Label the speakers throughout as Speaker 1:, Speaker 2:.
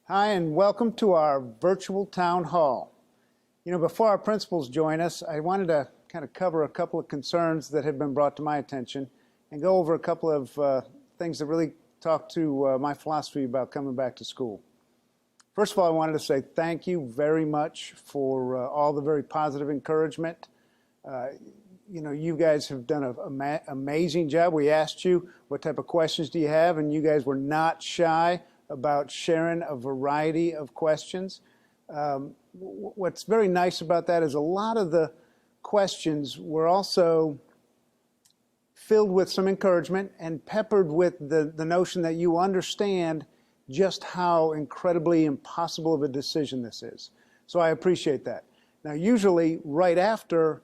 Speaker 1: Hi, and welcome to our virtual town hall. Before our principals join us, I wanted to kind of cover a couple of concerns that have been brought to my attention and go over a couple of things that really talk to my philosophy about coming back to school. First of all, I wanted to say thank you very much for all the very positive encouragement. You guys have done an amazing job. We asked you what type of questions do you have, and you guys were not shy about sharing a variety of questions. What's very nice about that is a lot of the questions were also filled with some encouragement and peppered with the notion that you understand just how incredibly impossible of a decision this is. So I appreciate that. Now, usually right after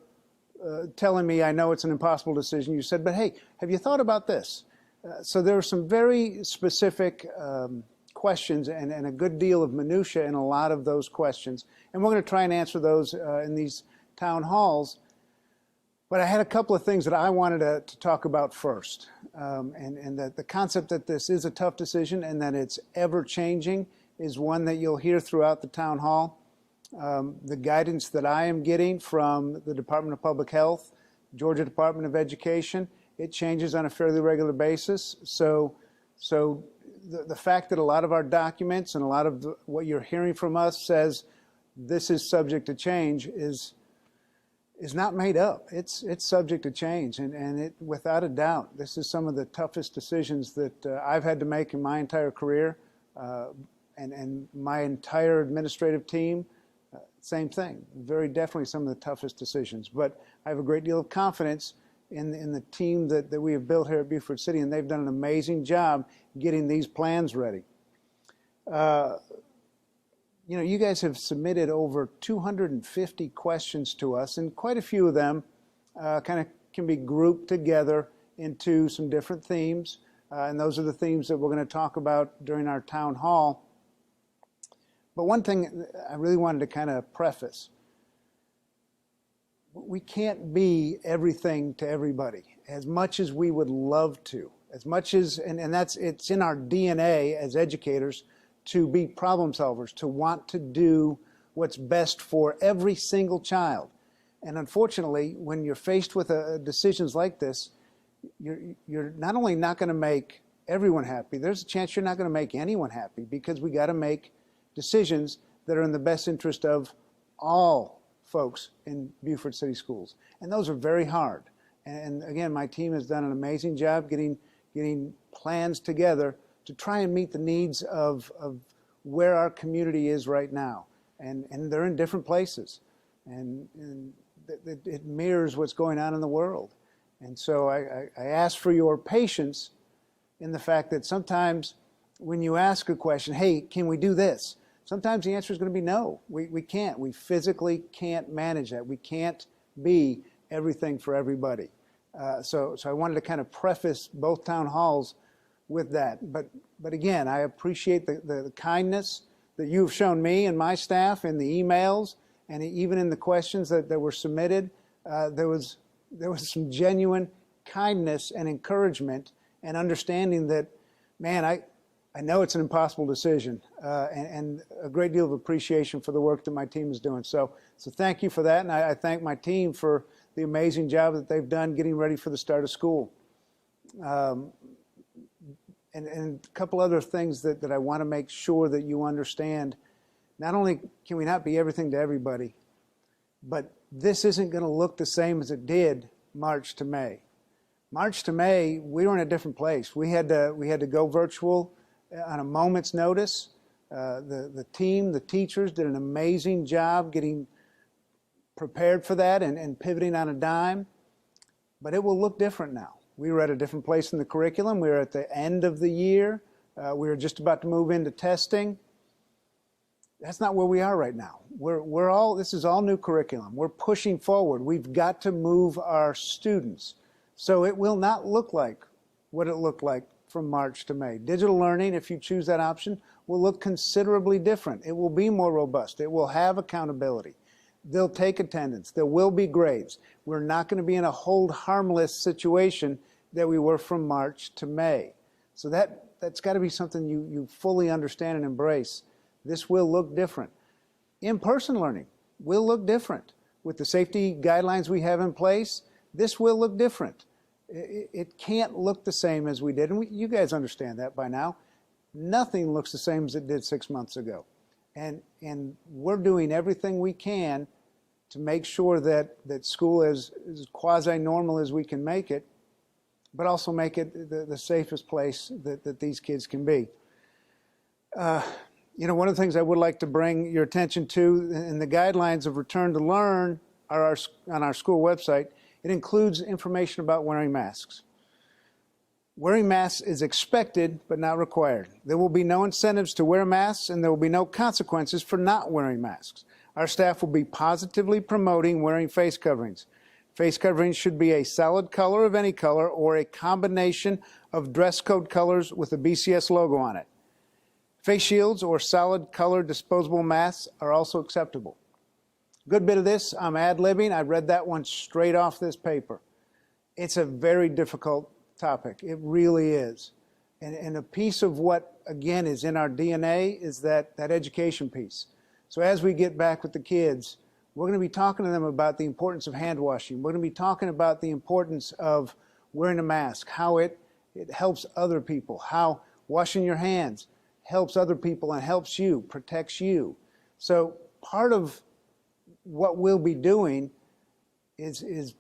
Speaker 1: telling me I know it's an impossible decision, you said, but hey, have you thought about this? So there are some very specific questions and a good deal of minutia in a lot of those questions. And we're going to try and answer those in these town halls. But I had a couple of things that I wanted to talk about first. And that the concept that this is a tough decision and that it's ever changing is one that you'll hear throughout the town hall. The guidance that I am getting from the Department of Public Health, Georgia Department of Education, it changes on a fairly regular basis. So the fact that a lot of our documents and a lot of what you're hearing from us says this is subject to change is not made up. It's subject to change, and it, without a doubt, this is some of the toughest decisions that I've had to make in my entire career, and my entire administrative team. Same thing, very definitely some of the toughest decisions. But I have a great deal of confidence in the team that we have built here at Beaufort City, and they've done an amazing job getting these plans ready. You guys have submitted over 250 questions to us, and quite a few of them kind of can be grouped together into some different themes, and those are the themes that we're going to talk about during our town hall. But one thing I really wanted to kind of preface, we can't be everything to everybody as much as we would love to, as much as, and it's in our DNA as educators to be problem solvers, to want to do what's best for every single child. And unfortunately, when you're faced with decisions like this, you're not only not going to make everyone happy, there's a chance you're not going to make anyone happy, because we got to make decisions that are in the best interest of all folks in Beaufort City Schools. And those are very hard. And again, my team has done an amazing job getting plans together to try and meet the needs of where our community is right now. And they're in different places. And it mirrors what's going on in the world. And so I ask for your patience in the fact that sometimes when you ask a question, hey, can we do this? Sometimes the answer is going to be no. We can't. We physically can't manage that. We can't be everything for everybody. So I wanted to kind of preface both town halls with that. But again, I appreciate the kindness that you've shown me and my staff in the emails and even in the questions that were submitted. There was some genuine kindness and encouragement and understanding that, man, I know it's an impossible decision, and a great deal of appreciation for the work that my team is doing. So thank you for that, and I thank my team for the amazing job that they've done getting ready for the start of school. And a couple other things that I want to make sure that you understand. Not only can we not be everything to everybody, but this isn't going to look the same as it did March to May. March to May, we were in a different place. We had to go virtual on a moment's notice. The team, the teachers did an amazing job getting prepared for that and pivoting on a dime. But it will look different now. We were at a different place in the curriculum. We were at the end of the year. We were just about to move into testing. That's not where we are right now. This is all new curriculum. We're pushing forward. We've got to move our students. So it will not look like what it looked like from March to May. Digital learning, if you choose that option, will look considerably different. It will be more robust. It will have accountability. They'll take attendance. There will be grades. We're not going to be in a hold harmless situation that we were from March to May. So that's got to be something you fully understand and embrace, this will look different. In-person learning will look different. With the safety guidelines we have in place, this will look different. It can't look the same as we did, and you guys understand that by now. Nothing looks the same as it did 6 months ago. And we're doing everything we can to make sure that school is as quasi-normal as we can make it, but also make it the safest place that these kids can be. You know, one of the things I would like to bring your attention to in the guidelines of Return to Learn are on our school website. It includes information about wearing masks. Wearing masks is expected but not required. There will be no incentives to wear masks, and there will be no consequences for not wearing masks. Our staff will be positively promoting wearing face coverings. Face coverings should be a solid color of any color or a combination of dress code colors with a BCS logo on it. Face shields or solid color disposable masks are also acceptable. Good bit of this, I'm ad-libbing. I read that one straight off this paper. It's a very difficult topic. It really is. And a piece of what, again, is in our DNA is that education piece. So as we get back with the kids, we're going to be talking to them about the importance of hand washing. We're going to be talking about the importance of wearing a mask, how it helps other people, how washing your hands helps other people and helps you, protects you. So part of what we'll be doing is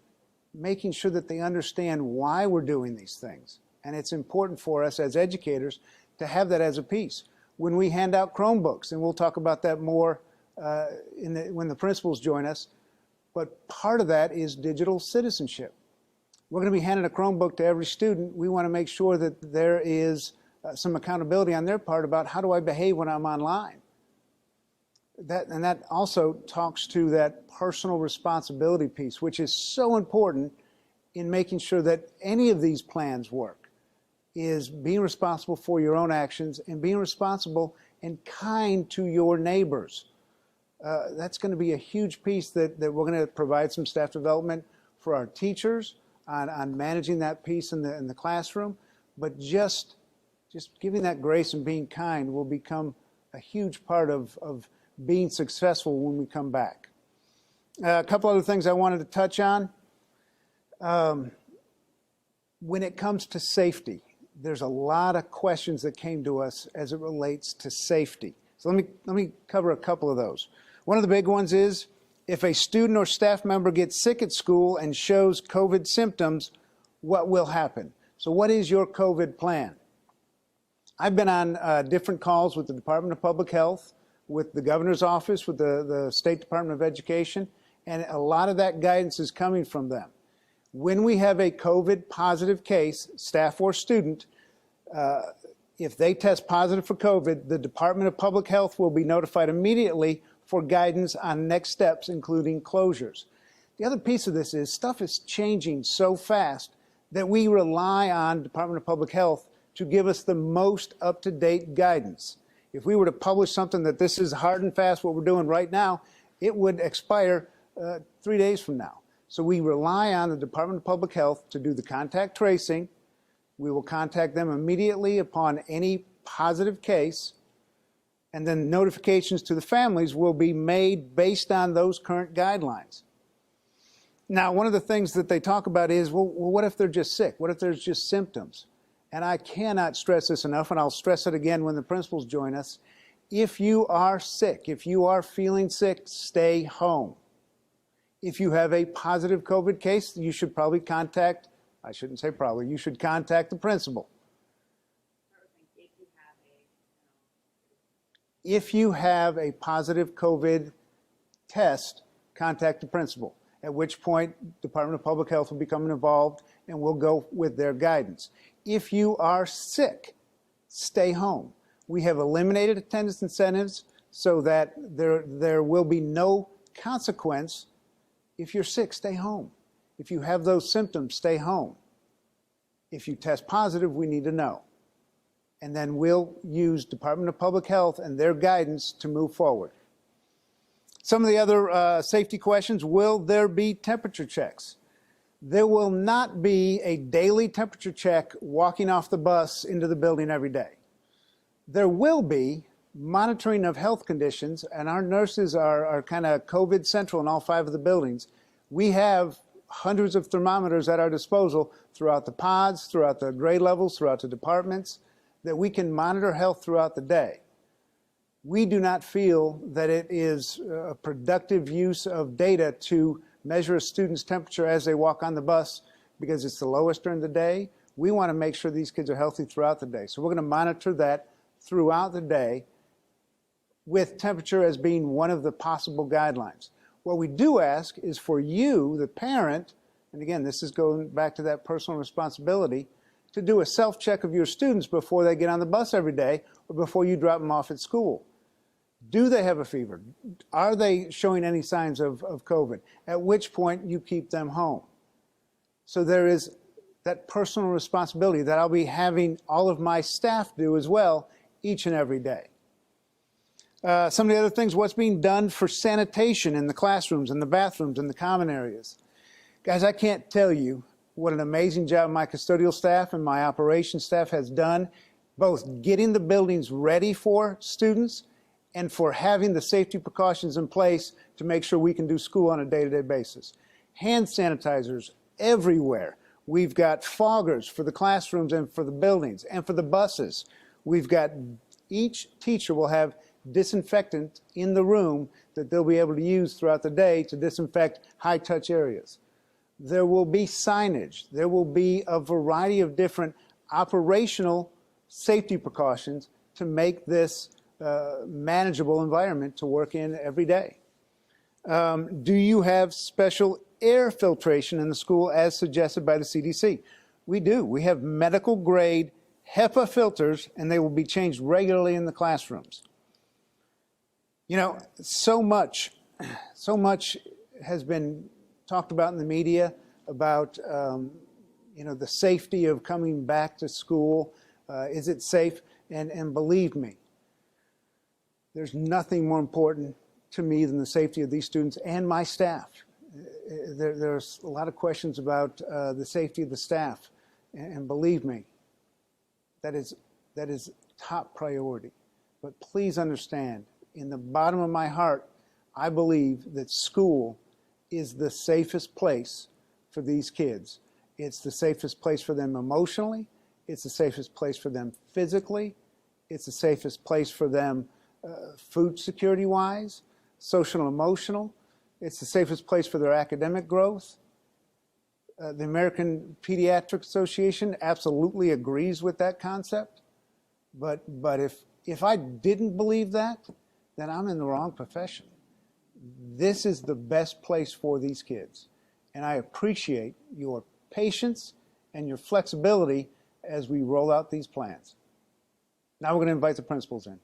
Speaker 1: making sure that they understand why we're doing these things. And it's important for us as educators to have that as a piece. When we hand out Chromebooks, and we'll talk about that more when the principals join us, but part of that is digital citizenship. We're going to be handing a Chromebook to every student. We want to make sure that there is some accountability on their part about how do I behave when I'm online. That also talks to that personal responsibility piece, which is so important in making sure that any of these plans work, is being responsible for your own actions and being responsible and kind to your neighbors. That's going to be a huge piece that we're going to provide some staff development for our teachers on managing that piece in the classroom, but just giving that grace and being kind will become a huge part of being successful when we come back. A couple other things I wanted to touch on. When it comes to safety, there's a lot of questions that came to us as it relates to safety. So let me cover a couple of those. One of the big ones is if a student or staff member gets sick at school and shows COVID symptoms, what will happen? So what is your COVID plan? I've been on different calls with the Department of Public Health, with the governor's office, with the State Department of Education, and a lot of that guidance is coming from them. When we have a COVID positive case, staff or student, if they test positive for COVID, the Department of Public Health will be notified immediately for guidance on next steps, including closures. The other piece of this is stuff is changing so fast that we rely on Department of Public Health to give us the most up-to-date guidance. If we were to publish something that this is hard and fast what we're doing right now, it would expire 3 days from now. So we rely on the Department of Public Health to do the contact tracing. We will contact them immediately upon any positive case, and then notifications to the families will be made based on those current guidelines. Now, one of the things that they talk about is, well, what if they're just sick? What if there's just symptoms? And I cannot stress this enough, and I'll stress it again when the principals join us. If you are sick, if you are feeling sick, stay home. If you have a positive COVID case, you should probably contact, I shouldn't say probably, you should contact the principal. If you have a positive COVID test, contact the principal, at which point Department of Public Health will become involved and we'll go with their guidance. If you are sick, stay home. We have eliminated attendance incentives so that there will be no consequence. If you're sick, stay home. If you have those symptoms, stay home. If you test positive, we need to know. And then we'll use Department of Public Health and their guidance to move forward. Some of the other safety questions: will there be temperature checks? There will not be a daily temperature check walking off the bus into the building every day. There will be monitoring of health conditions, and our nurses are kind of COVID central in all 5 of the buildings. We have hundreds of thermometers at our disposal throughout the pods, throughout the grade levels, throughout the departments, that we can monitor health throughout the day. We do not feel that it is a productive use of data to measure a student's temperature as they walk on the bus because it's the lowest during the day. We want to make sure these kids are healthy throughout the day. So we're going to monitor that throughout the day, with temperature as being one of the possible guidelines. What we do ask is for you, the parent, and again, this is going back to that personal responsibility, to do a self-check of your students before they get on the bus every day or before you drop them off at school. Do they have a fever? Are they showing any signs of COVID? At which point you keep them home. So there is that personal responsibility that I'll be having all of my staff do as well each and every day. Some of the other things, what's being done for sanitation in the classrooms and the bathrooms and the common areas. Guys, I can't tell you what an amazing job my custodial staff and my operations staff has done, both getting the buildings ready for students and for having the safety precautions in place to make sure we can do school on a day-to-day basis. Hand sanitizers everywhere. We've got foggers for the classrooms and for the buildings and for the buses. We've got, each teacher will have disinfectant in the room that they'll be able to use throughout the day to disinfect high-touch areas. There will be signage. There will be a variety of different operational safety precautions to make this manageable environment to work in every day. Do you have special air filtration in the school as suggested by the CDC? We do. We have medical grade HEPA filters, and they will be changed regularly in the classrooms. You know, so much has been talked about in the media about, you know, the safety of coming back to school. Is it safe? And believe me, there's nothing more important to me than the safety of these students and my staff. There's a lot of questions about the safety of the staff, and believe me, that is top priority. But please understand, in the bottom of my heart, I believe that school is the safest place for these kids. It's the safest place for them emotionally. It's the safest place for them physically. It's the safest place for them food security-wise, social and emotional. It's the safest place for their academic growth. The American Pediatric Association absolutely agrees with that concept. But if I didn't believe that, then I'm in the wrong profession. This is the best place for these kids. And I appreciate your patience and your flexibility as we roll out these plans. Now we're going to invite the principals in.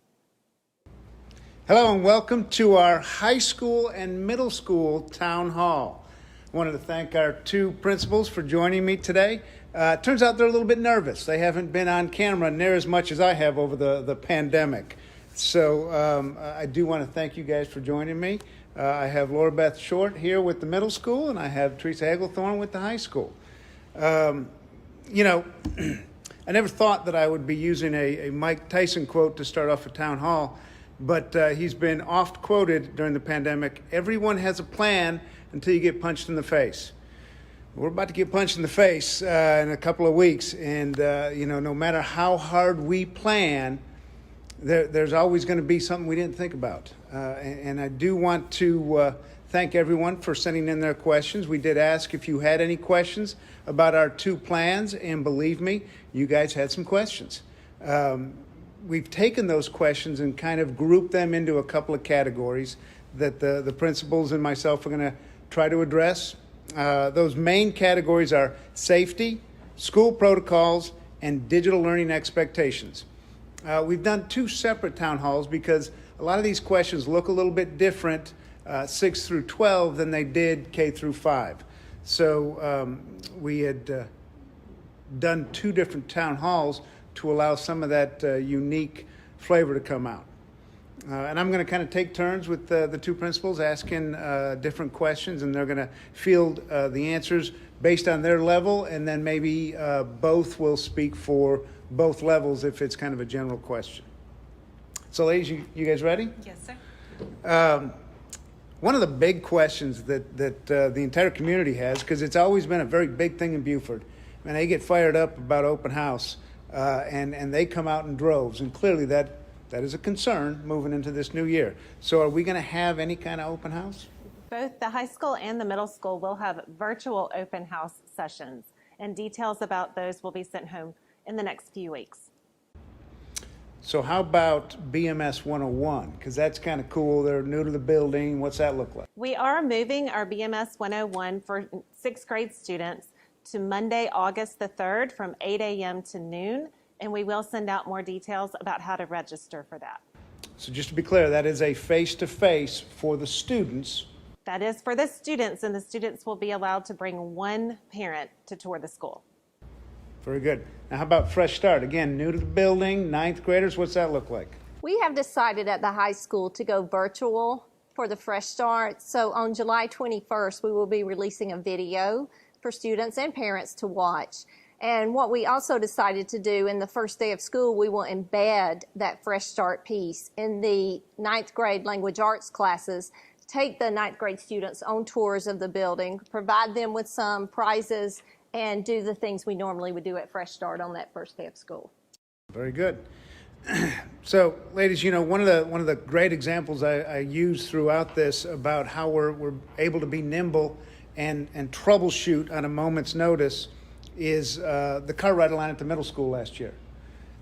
Speaker 1: Hello and welcome to our high school and middle school town hall. I wanted to thank our 2 principals for joining me today. Turns out they're a little bit nervous. They haven't been on camera near as much as I have over the pandemic. So I do want to thank you guys for joining me. I have Laura Beth Short here with the middle school, and I have Teresa Hagglethorne with the high school. You know, I never thought that I would be using a Mike Tyson quote to start off a town hall, but he's been oft quoted during the pandemic. Everyone has a plan until you get punched in the face. We're about to get punched in the face in a couple of weeks, and you know, no matter how hard we plan, there's always going to be something we didn't think about. And I do want to thank everyone for sending in their questions. We did ask if you had any questions about our 2 plans, and believe me, you guys had some questions. We've taken those questions and kind of grouped them into a couple of categories that the principals and myself are going to try to address. Those main categories are safety, school protocols, and digital learning expectations. We've done 2 separate town halls because a lot of these questions look a little bit different 6 through 12 than they did K through 5. So we had done 2 different town halls to allow some of that unique flavor to come out. And I'm going to kind of take turns with the 2 principals asking different questions, and they're going to field the answers based on their level, and then maybe both will speak for both levels if it's kind of a general question. So ladies, you guys ready?
Speaker 2: Yes, sir.
Speaker 1: One of the big questions that the entire community has, because it's always been a very big thing in Buford, and they get fired up about open house, and they come out in droves, and clearly that is a concern moving into this new year. So are we going to have any kind of open house?
Speaker 2: Both the high school and the middle school will have virtual open house sessions, and details about those will be sent home in the next few weeks.
Speaker 1: So how about BMS 101? Because that's kind of cool. They're new to the building. What's that look like?
Speaker 2: We are moving our BMS 101 for sixth grade students to Monday, August the 3rd from 8 a.m. to noon, and we will send out more details about how to register for that.
Speaker 1: So just to be clear, that is a face-to-face for the students.
Speaker 2: That is for the students, and the students will be allowed to bring one parent to tour the school.
Speaker 1: Very good. Now, how about Fresh Start? Again, new to the building, ninth graders, what's that look like?
Speaker 3: We have decided at the high school to go virtual for the Fresh Start. So on July 21st, we will be releasing a video for students and parents to watch. And what we also decided to do in the first day of school, we will embed that Fresh Start piece in the ninth grade language arts classes, take the ninth grade students on tours of the building, provide them with some prizes, and do the things we normally would do at Fresh Start on that first day of school.
Speaker 1: Very good. So, ladies, you know, one of the great examples I use throughout this about how we're able to be nimble and troubleshoot on a moment's notice is the car ride line at the middle school last year.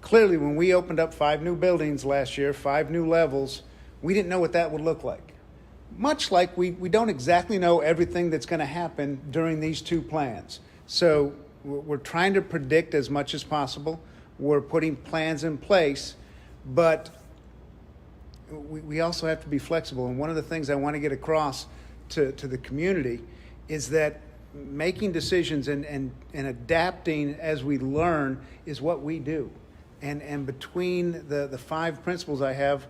Speaker 1: Clearly, when we opened up 5 new buildings last year, 5 new levels, we didn't know what that would look like. Much like we don't exactly know everything that's going to happen during these 2 plans. So we're trying to predict as much as possible. We're putting plans in place, but we also have to be flexible. And one of the things I want to get across to the community is that making decisions and adapting as we learn is what we do. And between the 5 principals I have,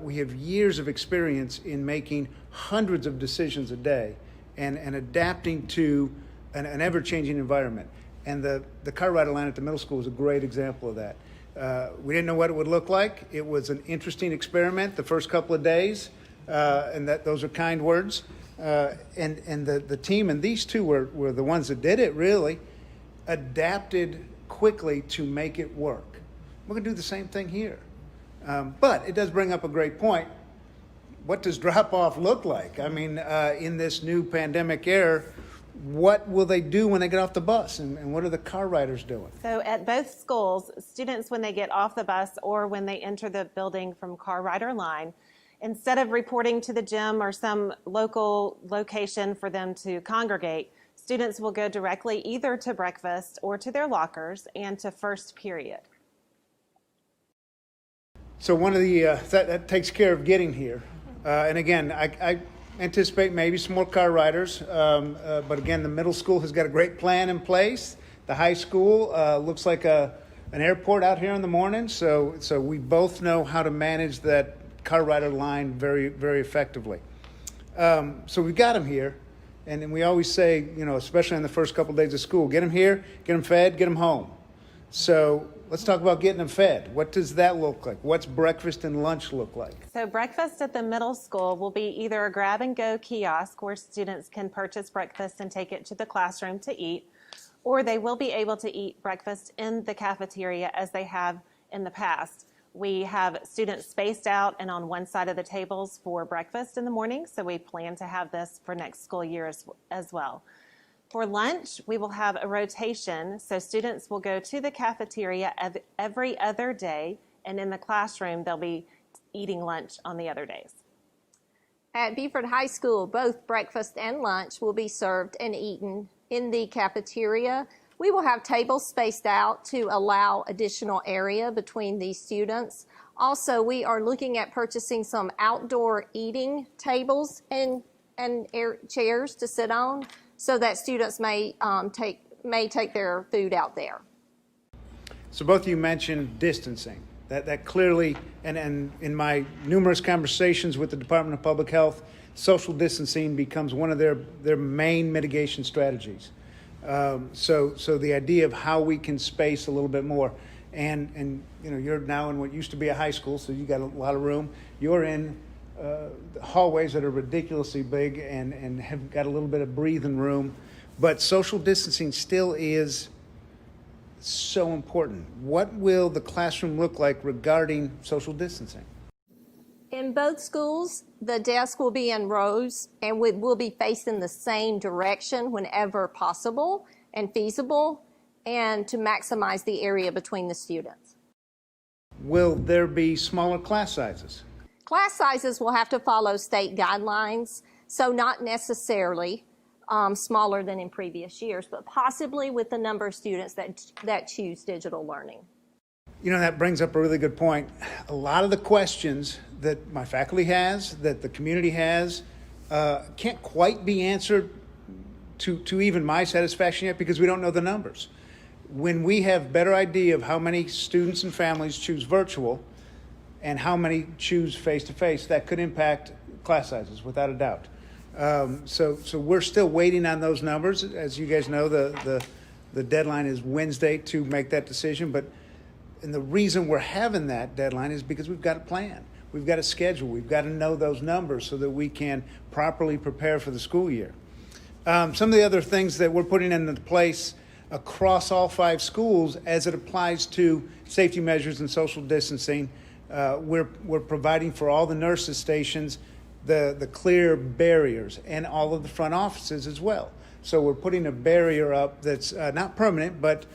Speaker 1: we have years of experience in making hundreds of decisions a day and adapting to an ever-changing environment. And the car ride line at the middle school was a great example of that. We didn't know what it would look like. It was an interesting experiment the first couple of days, and those are kind words. And the team, and these 2 were the ones that did it, really, adapted quickly to make it work. We're going to do the same thing here. But it does bring up a great point. What does drop-off look like? I mean, in this new pandemic era, what will they do when they get off the bus, and what are the car riders doing?
Speaker 2: So at both schools, students, when they get off the bus or when they enter the building from car rider line, instead of reporting to the gym or some local location for them to congregate, students will go directly either to breakfast or to their lockers and to first period.
Speaker 1: So one of the that takes care of getting here, and again, I anticipate maybe some more car riders, but again, the middle school has got a great plan in place. The high school looks like an airport out here in the morning, so we both know how to manage that car rider line very, very effectively. So we've got them here, and we always say, you know, especially in the first couple of days of school, get them here, get them fed, get them home. So let's talk about getting them fed. What does that look like? What's breakfast and lunch look like?
Speaker 2: So breakfast at the middle school will be either a grab-and-go kiosk where students can purchase breakfast and take it to the classroom to eat, or they will be able to eat breakfast in the cafeteria as they have in the past. We have students spaced out and on one side of the tables for breakfast in the morning, so we plan to have this for next school year as well. For lunch, we will have a rotation, so students will go to the cafeteria every other day, and in the classroom, they'll be eating lunch on the other days.
Speaker 3: At Buford High School, both breakfast and lunch will be served and eaten in the cafeteria. We will have tables spaced out to allow additional area between these students. Also, we are looking at purchasing some outdoor eating tables and chairs to sit on, so that students may take their food out there.
Speaker 1: So both of you mentioned distancing. That clearly, and in my numerous conversations with the Department of Public Health, social distancing becomes one of their main mitigation strategies. So the idea of how we can space a little bit more. and you're now in what used to be a high school, so you got a lot of room. You're in hallways that are ridiculously big and have got a little bit of breathing room, but social distancing still is so important. What will the classroom look like regarding social distancing?
Speaker 3: In both schools, the desk will be in rows and will be facing the same direction whenever possible and feasible, and to maximize the area between the students.
Speaker 1: Will there be smaller class sizes?
Speaker 3: Class sizes will have to follow state guidelines, so not necessarily smaller than in previous years, but possibly with the number of students that choose digital learning.
Speaker 1: That brings up a really good point. A lot of the questions that my faculty has, that the community has, can't quite be answered to even my satisfaction yet because we don't know the numbers. When we have better idea of how many students and families choose virtual and how many choose face-to-face, that could impact class sizes without a doubt. So we're still waiting on those numbers. As you guys know, the deadline is Wednesday to make that decision, and the reason we're having that deadline is because we've got a plan. We've got a schedule. We've got to know those numbers so that we can properly prepare for the school year. Some of the other things that we're putting into place across all 5 schools as it applies to safety measures and social distancing, we're providing for all the nurses stations the clear barriers and all of the front offices as well. So we're putting a barrier up that's not permanent but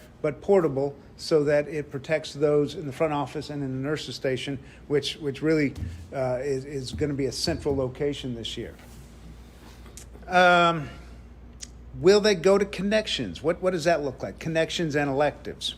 Speaker 1: portable, so that it protects those in the front office and in the nurses station, which really is going to be a central location this year. Will they go to Connections? What does that look like? Connections and electives.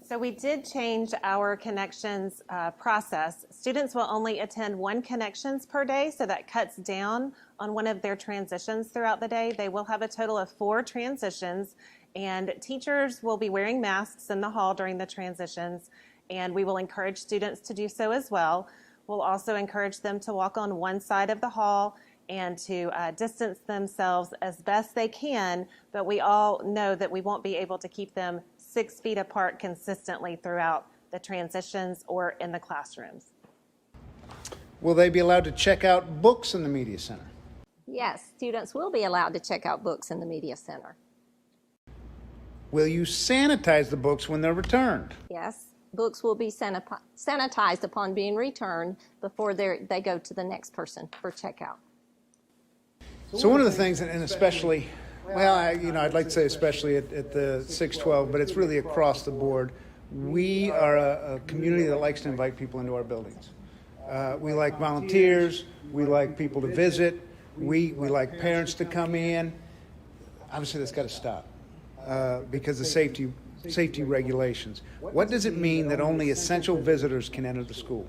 Speaker 2: So we did change our Connections process. Students will only attend 1 Connections per day, so that cuts down on one of their transitions throughout the day. They will have a total of 4 transitions, and teachers will be wearing masks in the hall during the transitions, and we will encourage students to do so as well. We'll also encourage them to walk on one side of the hall and to distance themselves as best they can, but we all know that we won't be able to keep them 6 feet apart consistently throughout the transitions or in the classrooms.
Speaker 1: Will they be allowed to check out books in the Media Center?
Speaker 3: Yes, students will be allowed to check out books in the Media Center.
Speaker 1: Will you sanitize the books when they're returned?
Speaker 3: Yes, books will be sanitized upon being returned before they go to the next person for checkout.
Speaker 1: So one of the things, and especially, I'd like to say especially at the 612, but it's really across the board, we are a community that likes to invite people into our buildings. We like volunteers, we like people to visit, we like parents to come in. Obviously that's got to stop because of safety regulations. What does it mean that only essential visitors can enter the school?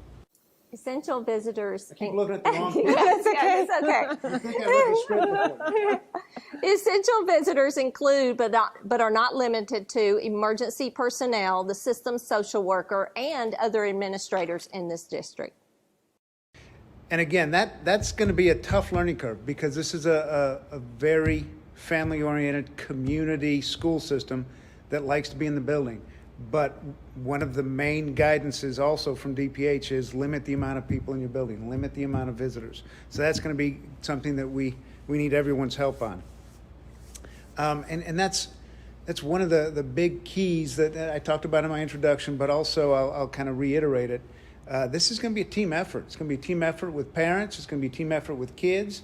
Speaker 3: Essential visitors.
Speaker 1: Keep looking at the wrong people.
Speaker 3: It's okay.
Speaker 1: I think I read the script before.
Speaker 3: Essential visitors include, but are not limited to, emergency personnel, the system social worker, and other administrators in this district.
Speaker 1: And again, that's going to be a tough learning curve because this is a very family-oriented community school system that likes to be in the building. But one of the main guidances also from DPH is limit the amount of people in your building, limit the amount of visitors. So that's going to be something that we need everyone's help on. And that's one of the big keys that I talked about in my introduction, but also I'll kind of reiterate it. This is going to be a team effort. It's going to be a team effort with parents. It's going to be a team effort with kids.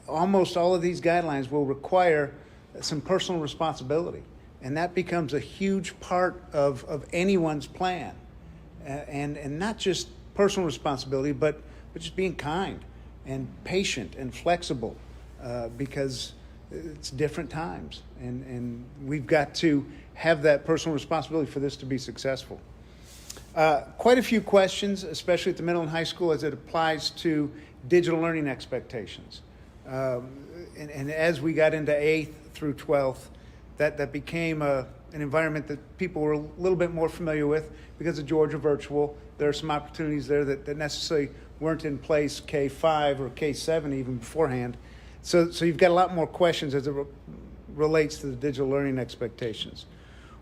Speaker 1: Almost all of these guidelines will require some personal responsibility. And that becomes a huge part of anyone's plan. And not just personal responsibility, but just being kind and patient and flexible because it's different times. And we've got to have that personal responsibility for this to be successful. Quite a few questions, especially at the middle and high school, as it applies to digital learning expectations. And as we got into 8th through 12th, that became an environment that people were a little bit more familiar with because of Georgia Virtual. There are some opportunities there that necessarily weren't in place K-5 or K-7 even beforehand. So you've got a lot more questions as it relates to the digital learning expectations.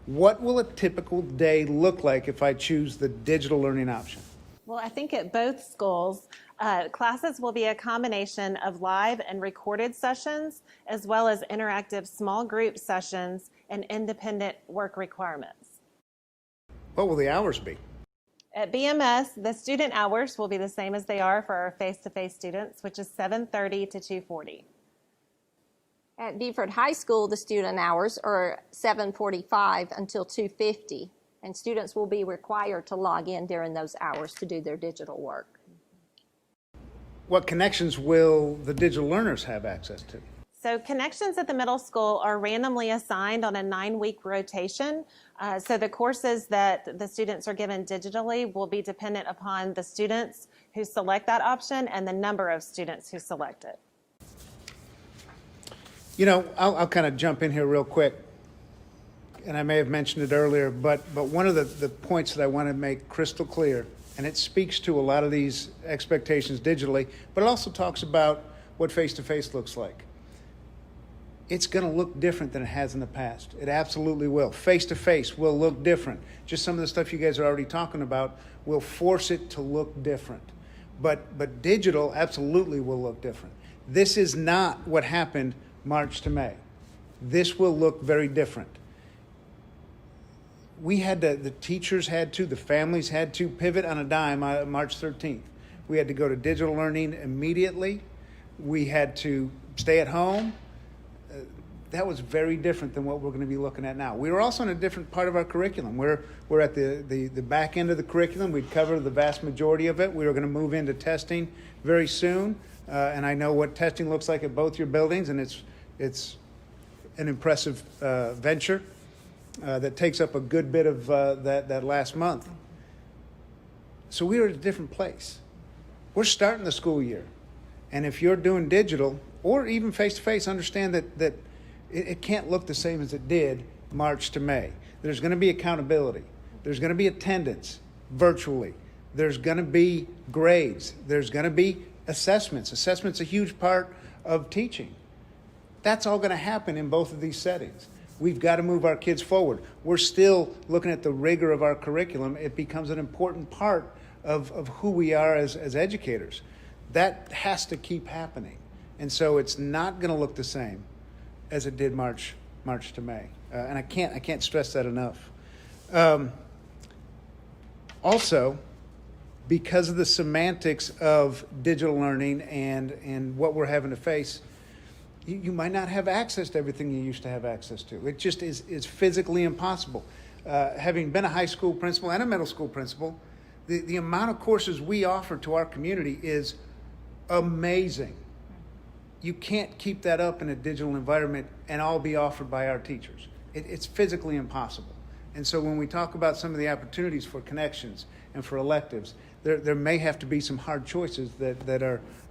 Speaker 1: What will a typical day look like if I choose the digital learning option?
Speaker 2: Well, I think at both schools, classes will be a combination of live and recorded sessions, as well as interactive small group sessions and independent work requirements.
Speaker 1: What will the hours be?
Speaker 2: At BMS, the student hours will be the same as they are for our face-to-face students, which is 7:30 to 2:40.
Speaker 3: At Beaufort High School, the student hours are 7:45 until 2:50, and students will be required to log in during those hours to do their digital work.
Speaker 1: What connections will the digital learners have access to?
Speaker 2: So connections at the middle school are randomly assigned on a 9-week rotation. So the courses that the students are given digitally will be dependent upon the students who select that option and the number of students who select it.
Speaker 1: You know, I'll kind of jump in here real quick, and I may have mentioned it earlier, but one of the points that I want to make crystal clear, and it speaks to a lot of these expectations digitally, but it also talks about what face-to-face looks like. It's going to look different than it has in the past. It absolutely will. Face-to-face will look different. Just some of the stuff you guys are already talking about will force it to look different. But digital absolutely will look different. This is not what happened March to May. This will look very different. The teachers had to, the families had to pivot on a dime on March 13th. We had to go to digital learning immediately. We had to stay at home. That was very different than what we're going to be looking at now. We were also in a different part of our curriculum. We're at the back end of the curriculum. We'd covered the vast majority of it. We were going to move into testing very soon. And I know what testing looks like at both your buildings, and it's an impressive venture that takes up a good bit of that last month. So we were at a different place. We're starting the school year. And if you're doing digital or even face-to-face, understand that it can't look the same as it did March to May. There's going to be accountability. There's going to be attendance virtually. There's going to be grades. There's going to be assessments. Assessment's a huge part of teaching. That's all going to happen in both of these settings. We've got to move our kids forward. We're still looking at the rigor of our curriculum. It becomes an important part of who we are as educators. That has to keep happening. And so it's not going to look the same as it did March to May. And I can't stress that enough. Also, because of the semantics of digital learning and what we're having to face, you might not have access to everything you used to have access to. It just is physically impossible. Having been a high school principal and a middle school principal, the amount of courses we offer to our community is amazing. You can't keep that up in a digital environment and all be offered by our teachers. It's physically impossible. And so when we talk about some of the opportunities for connections and for electives, there may have to be some hard choices that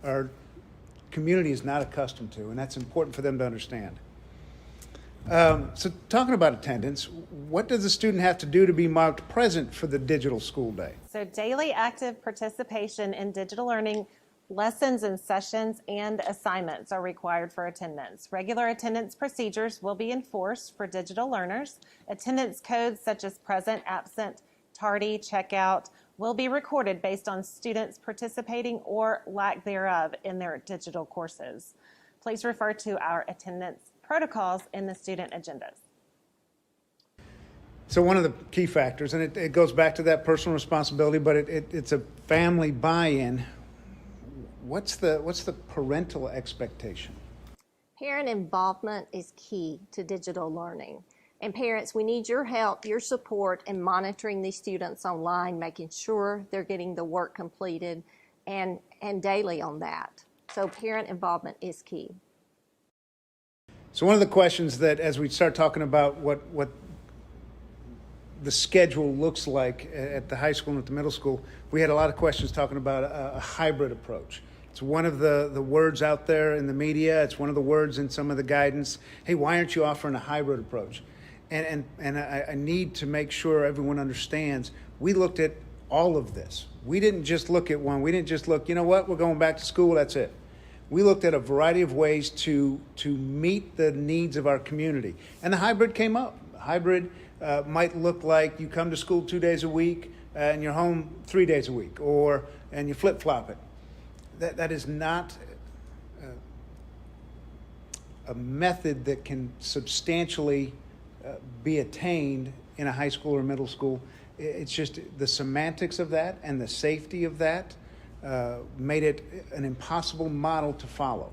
Speaker 1: our community is not accustomed to, and that's important for them to understand. So talking about attendance, what does a student have to do to be marked present for the digital school day?
Speaker 2: So daily active participation in digital learning lessons and sessions and assignments are required for attendance. Regular attendance procedures will be enforced for digital learners. Attendance codes such as present, absent, tardy, checkout will be recorded based on students participating or lack thereof in their digital courses. Please refer to our attendance protocols in the student agendas.
Speaker 1: So one of the key factors, and it goes back to that personal responsibility, but it's a family buy-in. What's the parental expectation?
Speaker 3: Parent involvement is key to digital learning. And parents, we need your help, your support in monitoring these students online, making sure they're getting the work completed and daily on that. So parent involvement is key.
Speaker 1: So one of the questions that as we start talking about what the schedule looks like at the high school and at the middle school, we had a lot of questions talking about a hybrid approach. It's one of the words out there in the media. It's one of the words in some of the guidance. Hey, why aren't you offering a hybrid approach? And I need to make sure everyone understands we looked at all of this. We didn't just look at one. We didn't just look, you know what, we're going back to school, that's it. We looked at a variety of ways to meet the needs of our community. And the hybrid came up. Hybrid might look like you come to school 2 days a week and you're home 3 days a week, and you flip-flop it. That is not a method that can substantially be attained in a high school or middle school. It's just the semantics of that and the safety of that made it an impossible model to follow.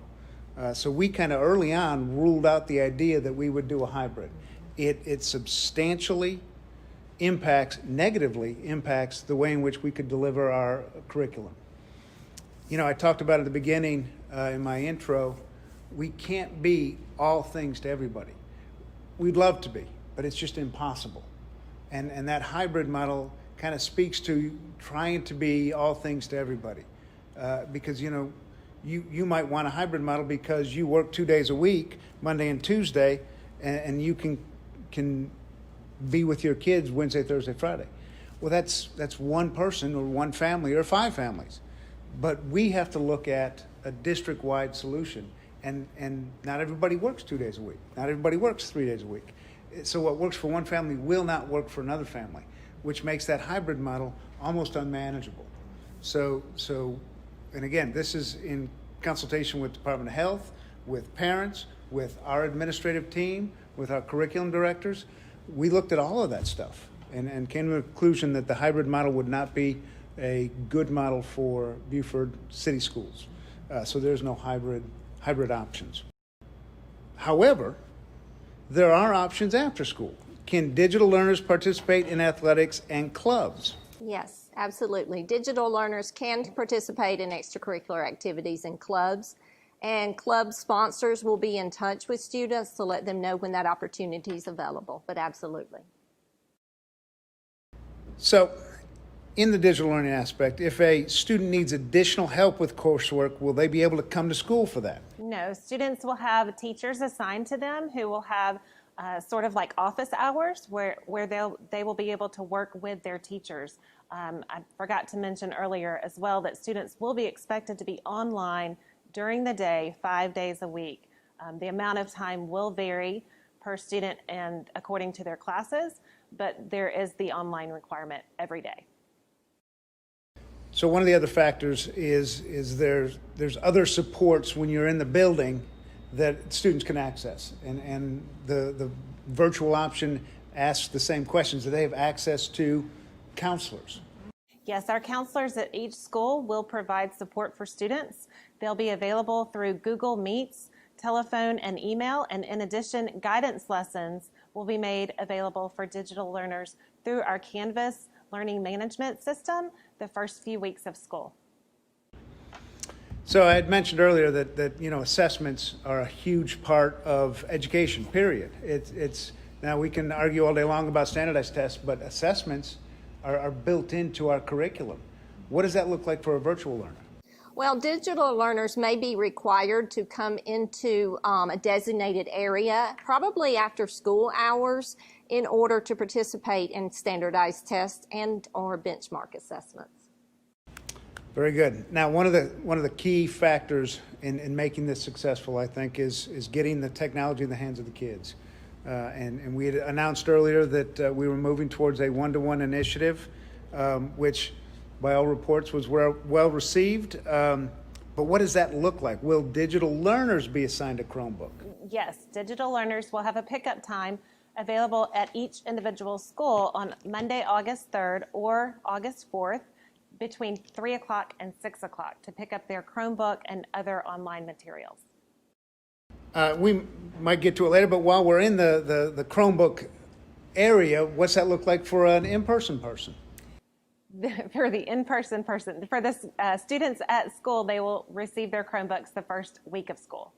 Speaker 1: So we kind of early on ruled out the idea that we would do a hybrid. It substantially negatively impacts the way in which we could deliver our curriculum. You know, I talked about at the beginning in my intro, we can't be all things to everybody. We'd love to be, but it's just impossible. And that hybrid model kind of speaks to trying to be all things to everybody. Because, you know, you might want a hybrid model because you work 2 days a week, Monday and Tuesday, and you can be with your kids Wednesday, Thursday, Friday. Well, that's one person or one family or 5 families. But we have to look at a district-wide solution. And not everybody works 2 days a week. Not everybody works 3 days a week. So what works for one family will not work for another family, which makes that hybrid model almost unmanageable. So, and again, this is in consultation with Department of Health, with parents, with our administrative team, with our curriculum directors. We looked at all of that stuff and came to the conclusion that the hybrid model would not be a good model for Buford City Schools. So there's no hybrid options. However, there are options after school. Can digital learners participate in athletics and clubs?
Speaker 3: Yes, absolutely. Digital learners can participate in extracurricular activities and clubs, and club sponsors will be in touch with students to let them know when that opportunity is available, but absolutely.
Speaker 1: So, in the digital learning aspect, if a student needs additional help with coursework, will they be able to come to school for that?
Speaker 2: No, students will have teachers assigned to them who will have sort of like office hours where they will be able to work with their teachers. I forgot to mention earlier as well that students will be expected to be online during the day, 5 days a week. The amount of time will vary per student and according to their classes, but there is the online requirement every day.
Speaker 1: So one of the other factors is there's other supports when you're in the building that students can access. And the virtual option asks the same questions. Do they have access to counselors?
Speaker 2: Yes, our counselors at each school will provide support for students. They'll be available through Google Meets, telephone, and email. And in addition, guidance lessons will be made available for digital learners through our Canvas learning management system the first few weeks of school.
Speaker 1: So I had mentioned earlier that you know, assessments are a huge part of education, period. It's now we can argue all day long about standardized tests, but assessments are built into our curriculum. What does that look like for a virtual learner?
Speaker 3: Well, digital learners may be required to come into a designated area, probably after school hours, in order to participate in standardized tests and or benchmark assessments.
Speaker 1: Very good. Now, one of the key factors in making this successful, I think, is getting the technology in the hands of the kids. And we had announced earlier that we were moving towards a one-to-one initiative, which, by all reports, was well received. But what does that look like? Will digital learners be assigned a Chromebook?
Speaker 2: Yes, digital learners will have a pickup time available at each individual school on Monday, August 3rd or August 4th between 3 o'clock and 6 o'clock to pick up their Chromebook and other online materials.
Speaker 1: We might get to it later, but while we're in the Chromebook area, what's that look like for an in-person person?
Speaker 2: For the in-person person, for the students at school, they will receive their Chromebooks the first week of school.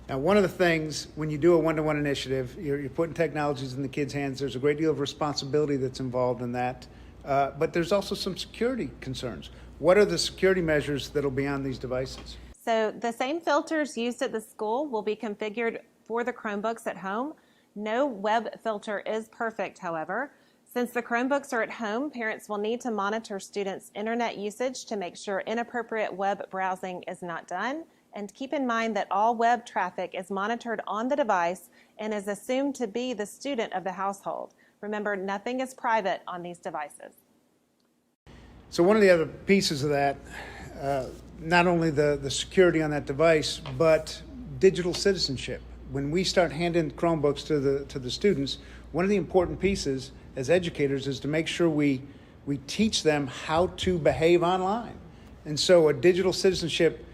Speaker 1: Now, one of the things when you do a one-to-one initiative, you're putting technologies in the kids' hands. There's a great deal of responsibility that's involved in that, but there's also some security concerns. What are the security measures that'll be on these devices?
Speaker 2: So the same filters used at the school will be configured for the Chromebooks at home. No web filter is perfect, however. Since the Chromebooks are at home, parents will need to monitor students' internet usage to make sure inappropriate web browsing is not done And keep in mind that all web traffic is monitored on the device and is assumed to be the student of the household. Remember, nothing is private on these devices.
Speaker 1: So one of the other pieces of that, not only the security on that device, but digital citizenship. When we start handing Chromebooks to the students, one of the important pieces as educators is to make sure we teach them how to behave online. And so a digital citizenship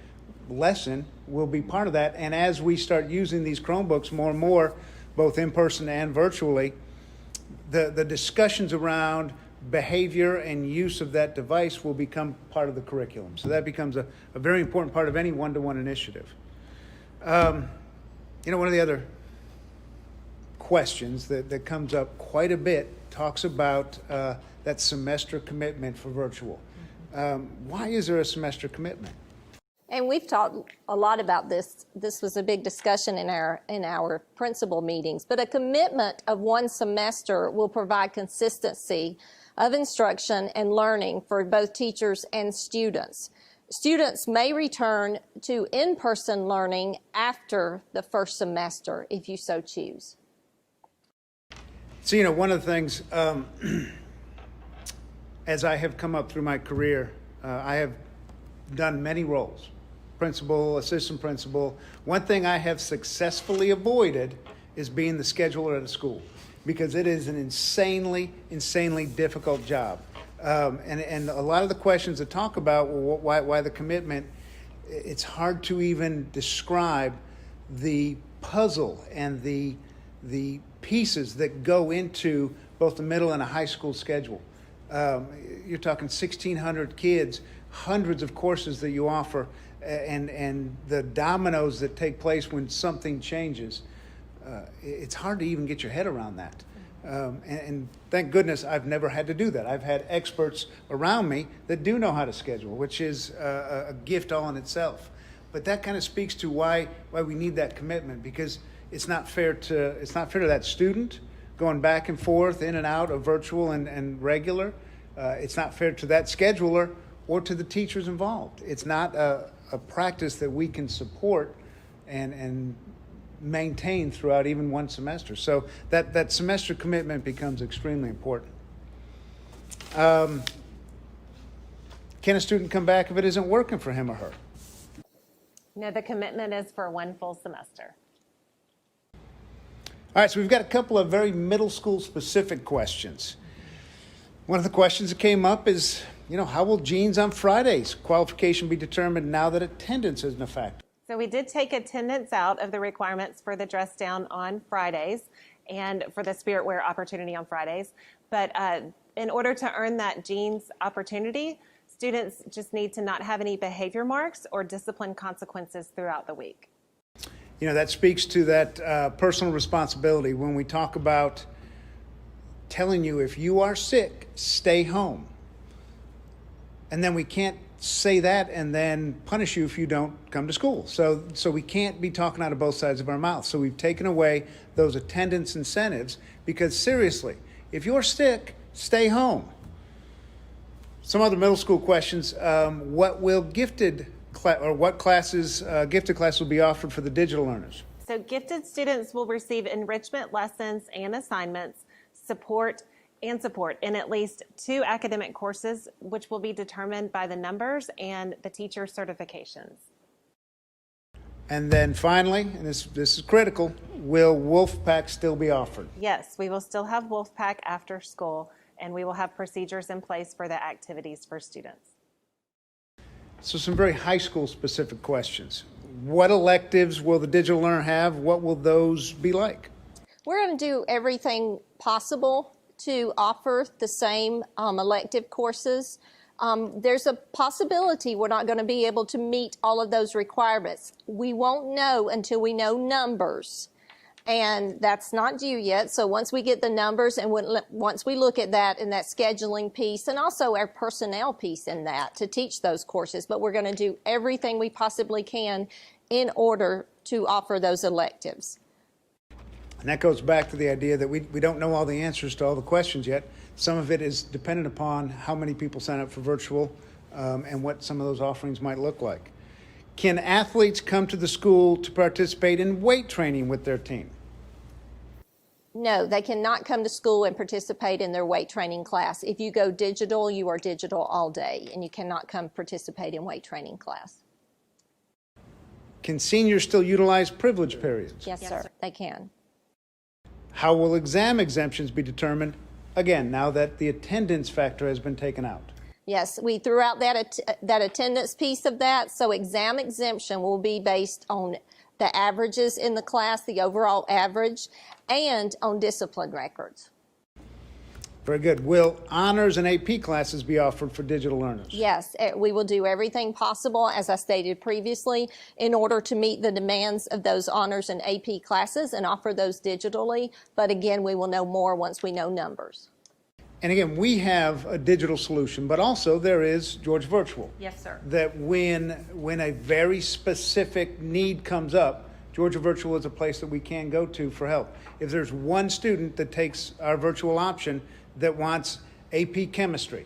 Speaker 1: lesson will be part of that. And as we start using these Chromebooks more and more, both in person and virtually, the discussions around behavior and use of that device will become part of the curriculum. So that becomes a very important part of any one-to-one initiative. One of the other questions that comes up quite a bit talks about that semester commitment for virtual. Why is there a semester commitment?
Speaker 3: And we've talked a lot about this. This was a big discussion in our principal meetings. But a commitment of one semester will provide consistency of instruction and learning for both teachers and students. Students may return to in-person learning after the first semester if you so choose.
Speaker 1: So, one of the things, as I have come up through my career, I have done many roles. Principal, assistant principal. One thing I have successfully avoided is being the scheduler at a school, because it is an insanely difficult job. And a lot of the questions that talk about why the commitment, it's hard to even describe the puzzle and the pieces that go into both the middle and a high school schedule. You're talking 1,600 kids, hundreds of courses that you offer, and the dominoes that take place when something changes. It's hard to even get your head around that. And thank goodness I've never had to do that. I've had experts around me that do know how to schedule, which is a gift all in itself. But that kind of speaks to why we need that commitment, because it's not fair to that student going back and forth in and out of virtual and regular. It's not fair to that scheduler or to the teachers involved. It's not a practice that we can support and maintain throughout even one semester. So that semester commitment becomes extremely important. Can a student come back if it isn't working for him or her?
Speaker 2: No, the commitment is for one full semester.
Speaker 1: All right, so we've got a couple of very middle school specific questions. One of the questions that came up is, how will jeans on Fridays qualification be determined now that attendance isn't a factor?
Speaker 2: So we did take attendance out of the requirements for the dress down on Fridays and for the spirit wear opportunity on Fridays. But in order to earn that jeans opportunity, students just need to not have any behavior marks or discipline consequences throughout the week.
Speaker 1: That speaks to that personal responsibility when we talk about telling you, if you are sick, stay home. And then we can't say that and then punish you if you don't come to school. So we can't be talking out of both sides of our mouth. So we've taken away those attendance incentives, because seriously, if you're sick, stay home. Some other middle school questions. What will gifted classes will be offered for the digital learners?
Speaker 2: So gifted students will receive enrichment lessons and assignments, support in at least 2 academic courses, which will be determined by the numbers and the teacher certifications.
Speaker 1: And then finally, and this is critical, will Wolfpack still be offered?
Speaker 2: Yes, we will still have Wolfpack after school, and we will have procedures in place for the activities for students.
Speaker 1: So some very high school specific questions. What electives will the digital learner have? What will those be like?
Speaker 3: We're going to do everything possible to offer the same elective courses. There's a possibility we're not going to be able to meet all of those requirements. We won't know until we know numbers, and that's not due yet. So once we get the numbers and once we look at that and that scheduling piece, and also our personnel piece in that to teach those courses, but we're going to do everything we possibly can in order to offer those electives.
Speaker 1: And that goes back to the idea that we don't know all the answers to all the questions yet. Some of it is dependent upon how many people sign up for virtual and what some of those offerings might look like. Can athletes come to the school to participate in weight training with their team?
Speaker 3: No, they cannot come to school and participate in their weight training class. If you go digital, you are digital all day, and you cannot come participate in weight training class.
Speaker 1: Can seniors still utilize privilege periods?
Speaker 3: Yes, sir, they can.
Speaker 1: How will exam exemptions be determined, again, now that the attendance factor has been taken out?
Speaker 3: Yes, we threw out that attendance piece of that, so exam exemption will be based on the averages in the class, the overall average, and on discipline records.
Speaker 1: Very good. Will honors and AP classes be offered for digital learners?
Speaker 3: Yes, we will do everything possible, as I stated previously, in order to meet the demands of those honors and AP classes and offer those digitally. But again, we will know more once we know numbers.
Speaker 1: And again, we have a digital solution, but also there is Georgia Virtual.
Speaker 2: Yes, sir.
Speaker 1: That when a very specific need comes up, Georgia Virtual is a place that we can go to for help. If there's one student that takes our virtual option that wants AP chemistry,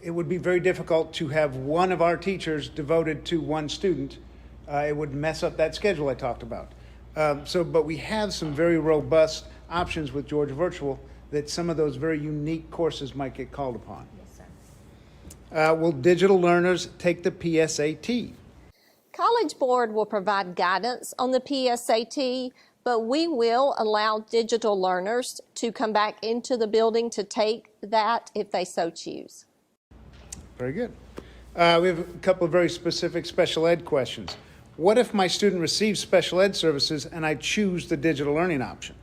Speaker 1: it would be very difficult to have one of our teachers devoted to one student. It would mess up that schedule I talked about. But we have some very robust options with Georgia Virtual that some of those very unique courses might get called upon.
Speaker 2: Yes, sir.
Speaker 1: Will digital learners take the PSAT?
Speaker 3: College Board will provide guidance on the PSAT, but we will allow digital learners to come back into the building to take that if they so choose.
Speaker 1: Very good. We have a couple of very specific special ed questions. What if my student receives special ed services and I choose the digital learning option?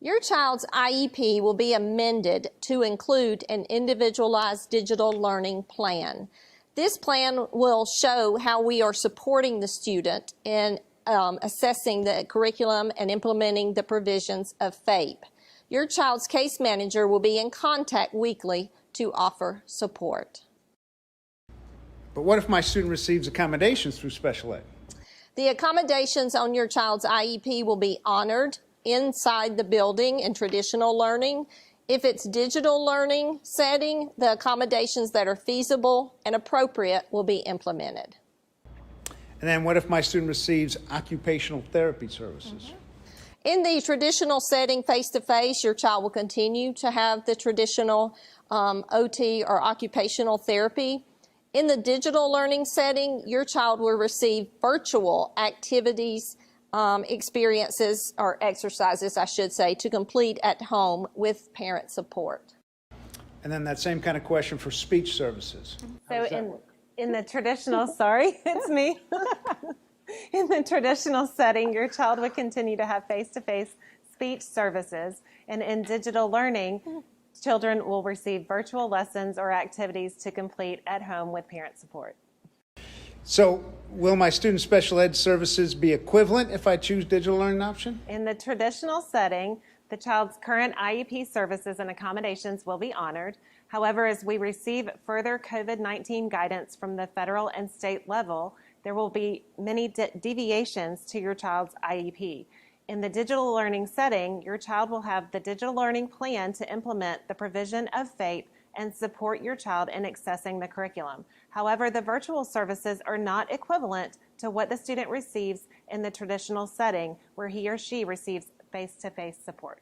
Speaker 3: Your child's IEP will be amended to include an individualized digital learning plan. This plan will show how we are supporting the student in assessing the curriculum and implementing the provisions of FAPE. Your child's case manager will be in contact weekly to offer support.
Speaker 1: But what if my student receives accommodations through special ed?
Speaker 3: The accommodations on your child's IEP will be honored inside the building in traditional learning. If it's digital learning setting, the accommodations that are feasible and appropriate will be implemented.
Speaker 1: And then what if my student receives occupational therapy services?
Speaker 3: In the traditional setting, face-to-face, your child will continue to have the traditional OT or occupational therapy. In the digital learning setting, your child will receive virtual activities, experiences, or exercises, I should say, to complete at home with parent support.
Speaker 1: And then that same kind of question for speech services.
Speaker 2: So in the traditional, sorry, it's me. In the traditional setting, your child would continue to have face-to-face speech services. And in digital learning, children will receive virtual lessons or activities to complete at home with parent support.
Speaker 1: So will my student special ed services be equivalent if I choose digital learning option?
Speaker 2: In the traditional setting, the child's current IEP services and accommodations will be honored. However, as we receive further COVID-19 guidance from the federal and state level, there will be many deviations to your child's IEP. In the digital learning setting, your child will have the digital learning plan to implement the provision of FAPE and support your child in accessing the curriculum. However, the virtual services are not equivalent to what the student receives in the traditional setting, where he or she receives face-to-face support.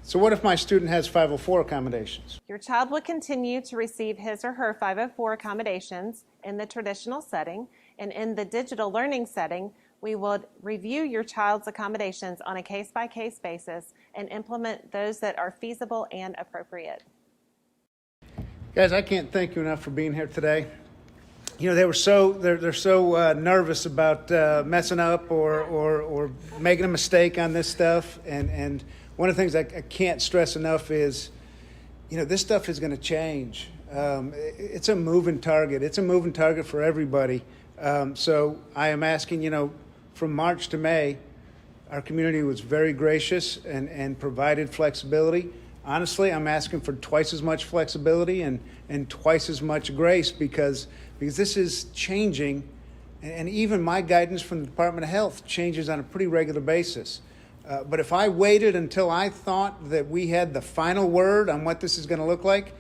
Speaker 1: So what if my student has 504 accommodations?
Speaker 2: Your child will continue to receive his or her 504 accommodations in the traditional setting, and in the digital learning setting, we will review your child's accommodations on a case-by-case basis and implement those that are feasible and appropriate.
Speaker 1: Guys, I can't thank you enough for being here today. You know, they're so nervous about messing up or making a mistake on this stuff. And one of the things I can't stress enough is, you know, this stuff is going to change. It's a moving target. It's a moving target for everybody. So I am asking, you know, from March to May, our community was very gracious and provided flexibility. Honestly, I'm asking for twice as much flexibility and twice as much grace because this is changing, and even my guidance from the Department of Health changes on a pretty regular basis. But if I waited until I thought that we had the final word on what this is going to look like,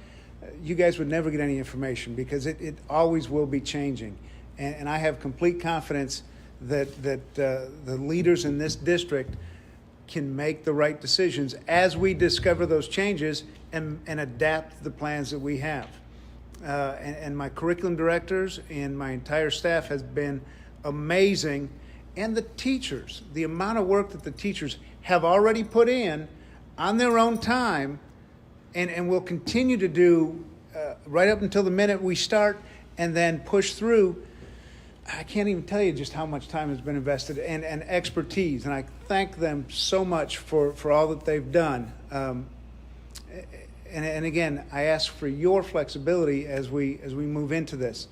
Speaker 1: you guys would never get any information because it always will be changing. And I have complete confidence that the leaders in this district can make the right decisions as we discover those changes and adapt the plans that we have. And my curriculum directors and my entire staff has been amazing. And the teachers, the amount of work that the teachers have already put in on their own time and will continue to do right up until the minute we start and then push through. I can't even tell you just how much time has been invested and expertise. And I thank them so much for all that they've done. And again, I ask for your flexibility as we move into this.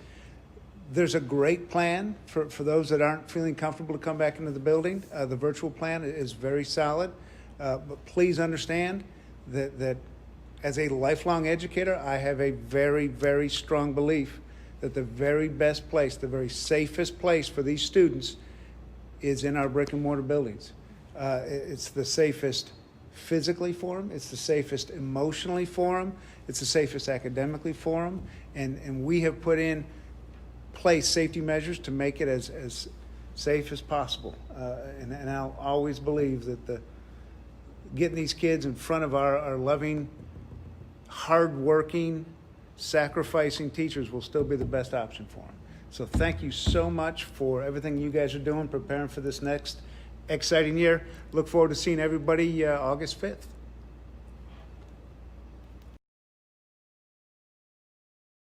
Speaker 1: There's a great plan for those that aren't feeling comfortable to come back into the building. The virtual plan is very solid. But please understand that as a lifelong educator, I have a very, very strong belief that the very best place, the very safest place for these students is in our brick and mortar buildings. It's the safest physically for them. It's the safest emotionally for them. It's the safest academically for them. And we have put in place safety measures to make it as safe as possible. And I'll always believe that getting these kids in front of our loving, hardworking, sacrificing teachers will still be the best option for them. So thank you so much for everything you guys are doing, preparing for this next exciting year. Look forward to seeing everybody August 5th.